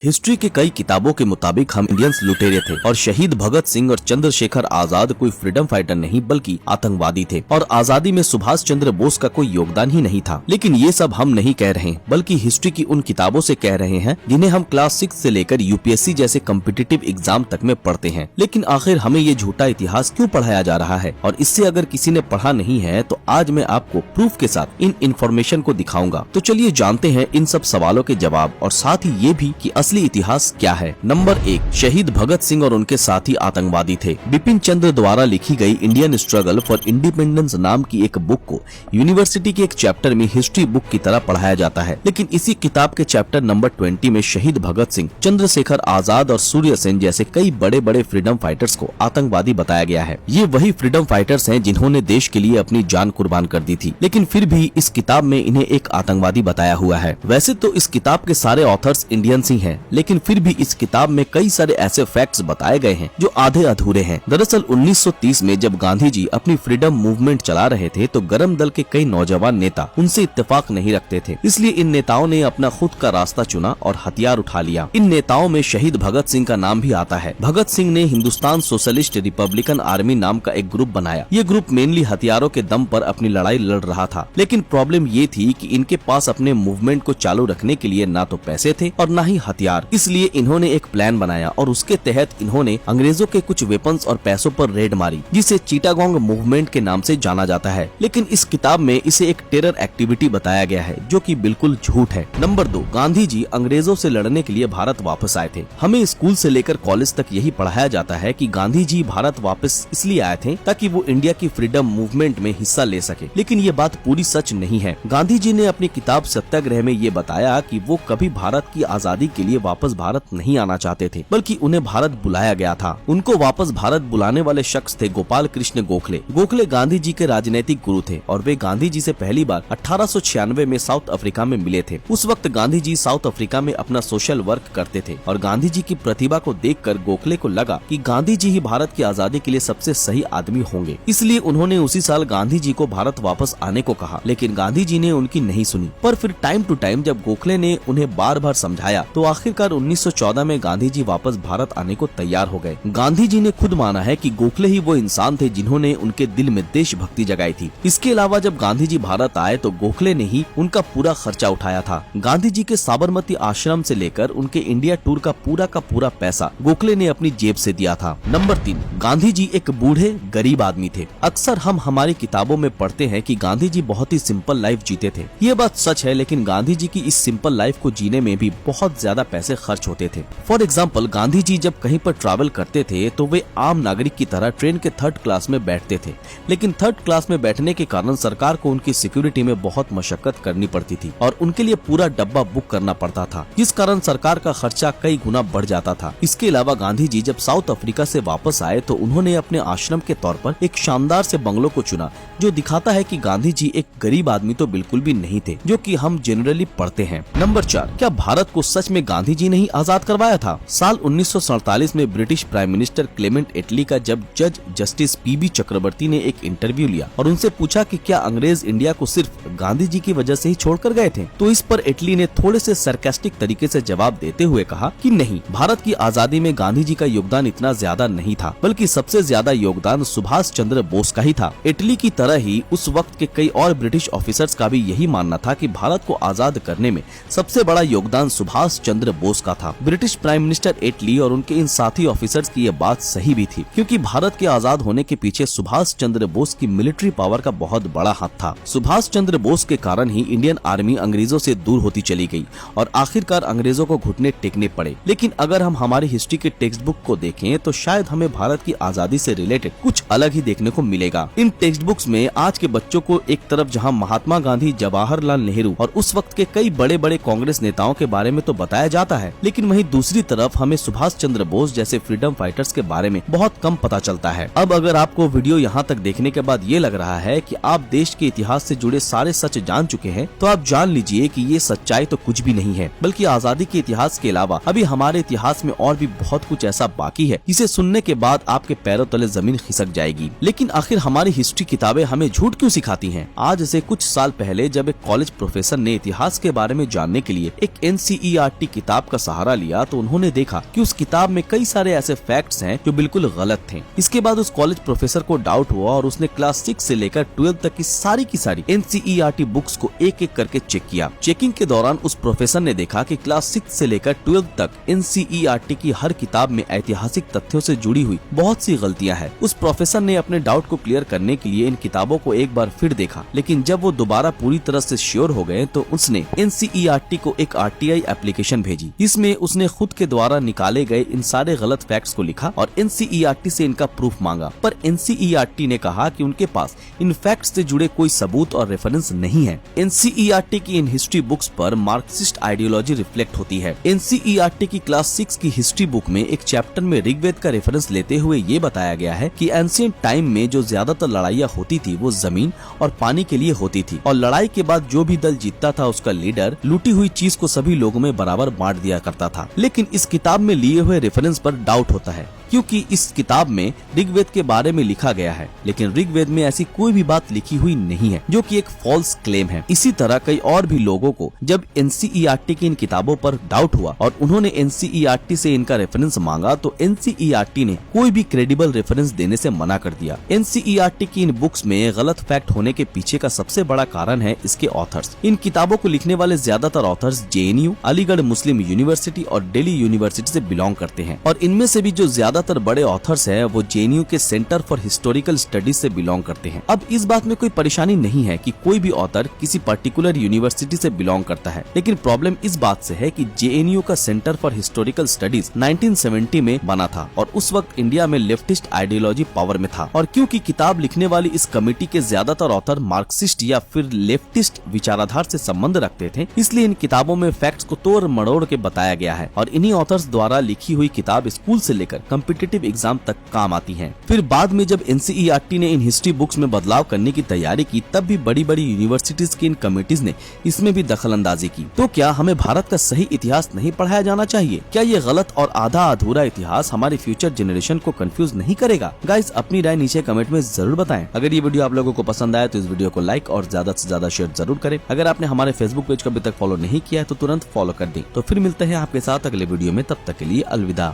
History के कई किताबों के मुताबिक हम इंडियंस लुटेरे थे और शहीद भगत सिंह और चंद्रशेखर आजाद कोई फ्रीडम फाइटर नहीं बल्कि आतंकवादी थे और आजादी में सुभाष चंद्र बोस का कोई योगदान ही नहीं था। लेकिन ये सब हम नहीं कह रहे बल्कि हिस्ट्री की उन किताबों से कह रहे हैं जिन्हें हम क्लास 6 से लेकर यूपीएससी जैसे कॉम्पिटिटिव एग्जाम तक में पढ़ते हैं। लेकिन आखिर हमें ये झूठा इतिहास क्यों पढ़ाया जा रहा है, और इससे अगर किसी ने पढ़ा नहीं है तो आज मैं आपको प्रूफ के साथ इन इन्फॉर्मेशन को दिखाऊंगा। तो चलिए जानते हैं इन सब सवालों के जवाब और साथ ही ये भी कि असली इतिहास क्या है। नंबर 1, शहीद भगत सिंह और उनके साथी आतंकवादी थे। बिपिन चंद्र द्वारा लिखी गई इंडियन स्ट्रगल फॉर इंडिपेंडेंस नाम की एक बुक को यूनिवर्सिटी के एक चैप्टर में हिस्ट्री बुक की तरह पढ़ाया जाता है। लेकिन इसी किताब के चैप्टर नंबर 20 में शहीद भगत सिंह, चंद्रशेखर आजाद और सूर्य सेन जैसे कई बड़े बड़े फ्रीडम फाइटर्स को आतंकवादी बताया गया है। ये वही फ्रीडम फाइटर्स हैं जिन्होंने देश के लिए अपनी जान कुर्बान कर दी थी, लेकिन फिर भी इस किताब में इन्हें एक आतंकवादी बताया हुआ है। वैसे तो इस किताब के सारे ऑथर्स इंडियंस ही हैं, लेकिन फिर भी इस किताब में कई सारे ऐसे फैक्ट्स बताए गए हैं जो आधे अधूरे हैं। दरअसल 1930 में जब गांधी जी अपनी फ्रीडम मूवमेंट चला रहे थे तो गरम दल के कई नौजवान नेता उनसे इत्तेफाक नहीं रखते थे, इसलिए इन नेताओं ने अपना खुद का रास्ता चुना और हथियार उठा लिया। इन नेताओं में शहीद भगत सिंह का नाम भी आता है। भगत सिंह ने हिंदुस्तान सोशलिस्ट रिपब्लिकन आर्मी नाम का एक ग्रुप बनाया। ये ग्रुप मेनली हथियारों के दम पर अपनी लड़ाई लड़ रहा था, लेकिन प्रॉब्लम ये थी कि इनके पास अपने मूवमेंट को चालू रखने के लिए ना तो पैसे थे और ना ही हथियार। इसलिए इन्होंने एक प्लान बनाया और उसके तहत इन्होंने अंग्रेजों के कुछ वेपन्स और पैसों पर रेड मारी, जिसे चिटागोंग मूवमेंट के नाम से जाना जाता है। लेकिन इस किताब में इसे एक टेरर एक्टिविटी बताया गया है, जो कि बिल्कुल झूठ है। नंबर 2, गांधी जी अंग्रेजों से लड़ने के लिए भारत वापस आए थे। हमें स्कूल से लेकर कॉलेज तक यही पढ़ाया जाता है कि गांधी जी भारत वापस इसलिए आए थे ताकि वो इंडिया की फ्रीडम मूवमेंट में हिस्सा ले सके, लेकिन ये बात पूरी सच नहीं है। गांधी जी ने अपनी किताब सत्याग्रह में ये बताया कि वो कभी भारत की आजादी के लिए वापस भारत नहीं आना चाहते थे, बल्कि उन्हें भारत बुलाया गया था। उनको वापस भारत बुलाने वाले शख्स थे गोपाल कृष्ण गोखले। गोखले गांधी जी के राजनीतिक गुरु थे और वे गांधी जी से पहली बार 1896 में साउथ अफ्रीका में मिले थे। उस वक्त गांधी जी साउथ अफ्रीका में अपना सोशल वर्क करते थे और गांधी जी की प्रतिभा को देखकर गोखले को लगा कि गांधी जी ही भारत की आजादी के लिए सबसे सही आदमी होंगे। इसलिए उन्होंने उसी साल गांधी जी को भारत वापस आने को कहा, लेकिन गांधी जी ने उनकी नहीं सुनी। पर फिर टाइम टू टाइम जब गोखले ने उन्हें बार बार समझाया तो आखिरकार 1914 में गांधी जी वापस भारत आने को तैयार हो गए। गांधी जी ने खुद माना है कि गोखले ही वो इंसान थे जिन्होंने उनके दिल में देशभक्ति जगाई थी। इसके अलावा जब गांधी जी भारत आए तो गोखले ने ही उनका पूरा खर्चा उठाया था। गांधी जी के साबरमती आश्रम से लेकर उनके इंडिया टूर का पूरा पैसा गोखले ने अपनी जेब से दिया था। नंबर 3, गांधी जी एक बूढ़े गरीब आदमी थे। अक्सर हम हमारी किताबों में पढ़ते हैं कि गांधी जी बहुत ही सिंपल लाइफ जीते थे। ये बात सच है, लेकिन गांधी जी की इस सिंपल लाइफ को जीने में भी बहुत ज्यादा पैसे खर्च होते थे। फॉर एग्जाम्पल, गांधी जी जब कहीं पर ट्रैवल करते थे तो वे आम नागरिक की तरह ट्रेन के 3rd क्लास में बैठते थे, लेकिन 3rd क्लास में बैठने के कारण सरकार को उनकी सिक्योरिटी में बहुत मशक्कत करनी पड़ती थी और उनके लिए पूरा डब्बा बुक करना पड़ता था, जिस कारण सरकार का खर्चा कई गुना बढ़ जाता था। इसके अलावा गांधी जी जब साउथ अफ्रीका से वापस आए तो उन्होंने अपने आश्रम के तौर पर एक शानदार से बंगलों को चुना, जो दिखाता है कि गांधी जी एक गरीब आदमी तो बिल्कुल भी नहीं थे, जो कि हम जनरली पढ़ते हैं। नंबर 4, क्या भारत को सच में गांधी जी ने ही आजाद करवाया था? साल 1947 में ब्रिटिश प्राइम मिनिस्टर क्लेमेंट एटली का जब जज जस्टिस पीबी चक्रवर्ती ने एक इंटरव्यू लिया और उनसे पूछा कि क्या अंग्रेज इंडिया को सिर्फ गांधी जी की वजह से ही छोड़कर गए थे, तो इस पर एटली ने थोड़े से सरकास्टिक तरीके से जवाब देते हुए कहा कि नहीं, भारत की आजादी में गांधी जी का योगदान इतना ज्यादा नहीं था, बल्कि सबसे ज्यादा योगदान सुभाष चंद्र बोस का ही था। एटली की तरह ही उस वक्त के कई और ब्रिटिश ऑफिसर्स का भी यही मानना था कि भारत को आजाद करने में सबसे बड़ा योगदान सुभाष चंद्र बोस का था। ब्रिटिश प्राइम मिनिस्टर एटली और उनके इन साथी ऑफिसर्स की ये बात सही भी थी, क्योंकि भारत के आजाद होने के पीछे सुभाष चंद्र बोस की मिलिट्री पावर का बहुत बड़ा हाथ था। सुभाष चंद्र बोस के कारण ही इंडियन आर्मी अंग्रेजों से दूर होती चली गई और आखिरकार अंग्रेजों को घुटने टेकने पड़े। लेकिन अगर हम हमारी हिस्ट्री के टेक्स्ट बुक को देखें तो शायद हमें भारत की आजादी से रिलेटेड कुछ अलग ही देखने को मिलेगा। इन टेक्स्ट बुक्स में आज के बच्चों को एक तरफ जहां महात्मा गांधी, जवाहरलाल नेहरू और उस वक्त के कई बड़े बड़े कांग्रेस नेताओं के बारे में तो बताया जाता है, लेकिन वहीं दूसरी तरफ हमें सुभाष चंद्र बोस जैसे फ्रीडम फाइटर्स के बारे में बहुत कम पता चलता है। अब अगर आपको वीडियो यहाँ तक देखने के बाद ये लग रहा है कि आप देश के इतिहास से जुड़े सारे सच जान चुके हैं, तो आप जान लीजिए कि ये सच्चाई तो कुछ भी नहीं है, बल्कि आजादी के इतिहास के अलावा अभी हमारे इतिहास में और भी बहुत कुछ ऐसा बाकी है जिसे सुनने के बाद आपके पैरों तले जमीन खिसक जाएगी। लेकिन आखिर हमारी हिस्ट्री किताबें हमें झूठ क्यों सिखाती हैं? आज से कुछ साल पहले जब एक कॉलेज प्रोफेसर ने इतिहास के बारे में जानने के लिए एक NCERT किताब किताब का सहारा लिया तो उन्होंने देखा कि उस किताब में कई सारे ऐसे फैक्ट्स हैं जो बिल्कुल गलत थे। इसके बाद उस कॉलेज प्रोफेसर को डाउट हुआ और उसने क्लास 6 से लेकर 12 तक की सारी NCERT बुक्स को एक एक करके चेक किया। चेकिंग के दौरान उस प्रोफेसर ने देखा कि क्लास 6 से लेकर 12 तक NCERT की हर किताब में ऐतिहासिक तथ्यों से जुड़ी हुई बहुत सी गलतियां हैं। उस प्रोफेसर ने अपने डाउट को क्लियर करने के लिए इन किताबों को एक बार फिर देखा, लेकिन जब वो दोबारा पूरी तरह से श्योर हो गए तो उसने NCERT को एक RTI एप्लीकेशन भेजी। इसमें उसने खुद के द्वारा निकाले गए इन सारे गलत फैक्ट्स को लिखा और NCERT से इनका प्रूफ मांगा, पर NCERT ने कहा कि उनके पास इन फैक्ट्स से जुड़े कोई सबूत और रेफरेंस नहीं है। NCERT की इन हिस्ट्री बुक्स पर मार्क्सिस्ट आइडियोलॉजी रिफ्लेक्ट होती है। NCERT की क्लास 6 की हिस्ट्री बुक में एक चैप्टर में ऋग्वेद का रेफरेंस लेते हुए ये बताया गया है कि एंशिएंट टाइम में जो ज्यादातर लड़ाइयाँ होती थी वो जमीन और पानी के लिए होती थी, और लड़ाई के बाद जो भी दल जीतता था उसका लीडर लूटी हुई चीज को सभी लोगों में बराबर बांट दिया करता था। लेकिन इस किताब में लिए हुए रेफरेंस पर डाउट होता है, क्योंकि इस किताब में ऋग्वेद के बारे में लिखा गया है, लेकिन ऋग्वेद में ऐसी कोई भी बात लिखी हुई नहीं है, जो कि एक फॉल्स क्लेम है। इसी तरह कई और भी लोगों को जब NCERT की इन किताबों पर डाउट हुआ और उन्होंने NCERT से इनका रेफरेंस मांगा तो NCERT ने कोई भी क्रेडिबल रेफरेंस देने से मना कर दिया। NCERT की इन बुक्स में गलत फैक्ट होने के पीछे का सबसे बड़ा कारण है इसके ऑथर्स। इन किताबों को लिखने वाले ज्यादातर ऑथर्स JNU, अलीगढ़ मुस्लिम यूनिवर्सिटी और दिल्ली यूनिवर्सिटी से बिलोंग करते हैं, और इनमें से भी जो ज्यादातर बड़े ऑथर्स हैं वो JNU के सेंटर फॉर हिस्टोरिकल स्टडीज से बिलोंग करते हैं। अब इस बात में कोई परेशानी नहीं है कि कोई भी ऑथर किसी पर्टिकुलर यूनिवर्सिटी से बिलोंग करता है, लेकिन प्रॉब्लम इस बात से है कि JNU का सेंटर फॉर हिस्टोरिकल स्टडीज 1970 में बना था और उस वक्त इंडिया में लेफ्टिस्ट आइडियोलॉजी पावर में था, और क्योंकि किताब लिखने वाली इस कमेटी के ज्यादातर ऑथर मार्क्सिस्ट या फिर लेफ्टिस्ट विचाराधार से संबंध रखते थे, इसलिए इन किताबों में फैक्ट्स को तोड़ मड़ोड़ के बताया गया है और इन्हीं ऑथर्स द्वारा लिखी हुई किताब स्कूल से लेकर कॉम्पिटिटिव एग्जाम तक काम आती है। फिर बाद में जब NCERT ने इन हिस्ट्री बुक्स में बदलाव करने की तैयारी की, तब भी बड़ी बड़ी यूनिवर्सिटीज की इन कमेटीज ने इसमें भी दखल अंदाजी की। तो क्या हमें भारत का सही इतिहास नहीं पढ़ाया जाना चाहिए? क्या ये गलत और आधा अधूरा इतिहास हमारी फ्यूचर जनरेशन को कंफ्यूज नहीं करेगा? गाइस, अपनी राय नीचे कमेंट में जरूर बताएं। अगर ये वीडियो आप लोगों को पसंद आया तो इस वीडियो को लाइक और ज्यादा से ज्यादा शेयर जरूर करें। अगर आपने हमारे फेसबुक पेज को अभी तक फॉलो नहीं किया है तो तुरंत फॉलो कर दें। तो फिर मिलते हैं आपके साथ अगले वीडियो में, तब तक के लिए अलविदा।